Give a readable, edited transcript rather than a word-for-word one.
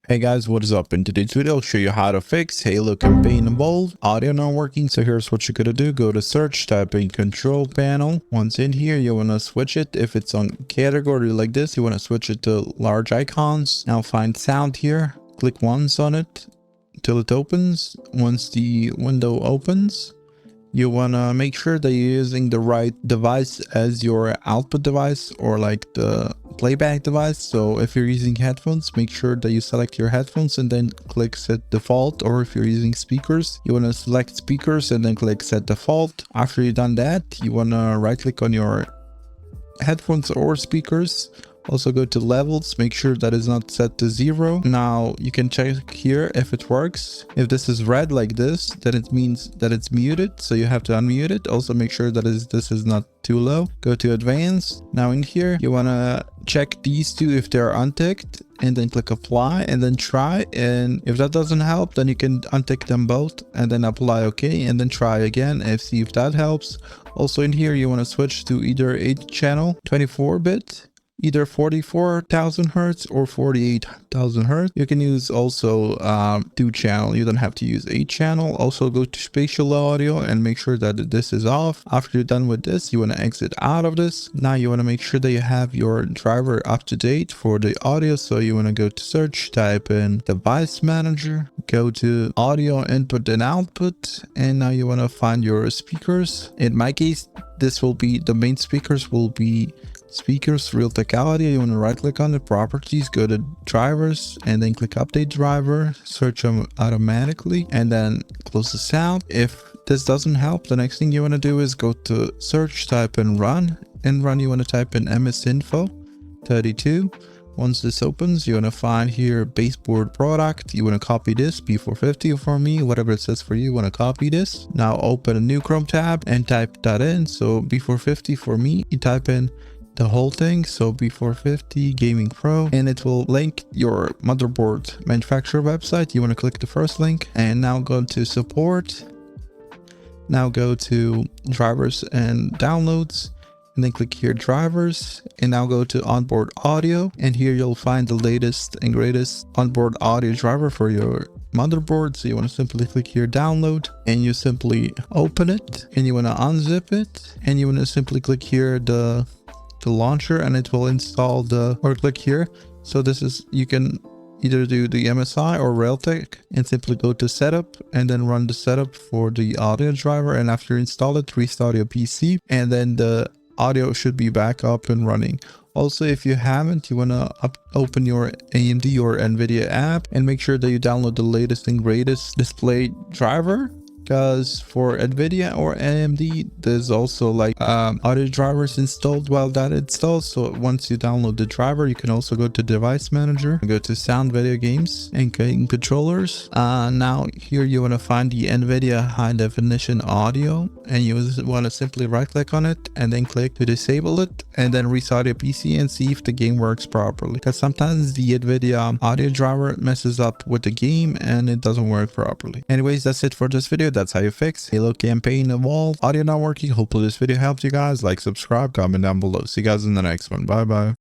Hey guys, what is up? In today's video, I'll show you how to fix Halo Campaign Evolved audio not working. So here's what you're gonna do. Go to search, type in control panel. Once in here, you wanna switch it. If it's on category like this, you wanna switch it to large icons. Now find sound here. Click once on it till it opens. Once the window opens, you want to make sure that you're using the right device as your output device or like the playback device. So if you're using headphones, make sure that you select your headphones and then click set default. Or if you're using speakers, you want to select speakers and then click set default. After you've done that, you want to right click on your headphones or speakers. Also go to levels, make sure that is not set to 0. Now you can check here if it works. If this is red like this, then it means that it's muted, so you have to unmute it. Also make sure that this is not too low. Go to advanced. Now in here you want to check these two if they're unticked, and then click apply and then try. And if that doesn't help, then you can untick them both and then apply OK and then try again and see if that helps. Also in here you want to switch to either 8 channel 24-bit, either 44,000 hertz or 48,000 hertz. You can use also 2 channel. You don't have to use 8 channel. Also go to spatial audio and make sure that this is off. After you're done with this, you want to exit out of this. Now you want to make sure that you have your driver up to date for the audio. So you want to go to search, type in device manager, go to audio input and output, and now you want to find your speakers. In my case, this will be the main speakers will be speakers Realtek Audio. You want to right click on the properties, go to drivers and then click update driver, search them automatically and then close the sound. If this doesn't help, the next thing you want to do is go to search, type in run. In run you want to type in MS-Info 32. Once this opens, you want to find here baseboard product. You want to copy this B450 for me, whatever it says for you, want to copy this. Now open a new Chrome tab and type that in. So B450 for me, you type in the whole thing, so B450 Gaming Pro, and it will link your motherboard manufacturer website. You want to click the first link and now go to support. Now go to drivers and downloads and then click here drivers, and now go to onboard audio, and here you'll find the latest and greatest onboard audio driver for your motherboard. So you want to simply click here download and you simply open it, and you want to unzip it, and you want to simply click here the launcher and it will install or click here. So this is, you can either do the MSI or Realtek and simply go to setup and then run the setup for the audio driver, and after you install it, restart your PC and then the audio should be back up and running. Also, if you haven't, you want to open your AMD or NVIDIA app and make sure that you download the latest and greatest display driver, because for NVIDIA or AMD, there's also like audio drivers installed while that installs. So once you download the driver, you can also go to device manager, go to sound, video games and game controllers. Now here you want to find the NVIDIA high definition audio, and you want to simply right click on it and then click to disable it and then restart your PC and see if the game works properly, because sometimes the NVIDIA audio driver messes up with the game and it doesn't work properly. Anyways, that's it for this video. That's how you fix Halo Campaign Evolved audio not working. Hopefully this video helped you guys. Like, subscribe, comment down below. See you guys in the next one. Bye bye.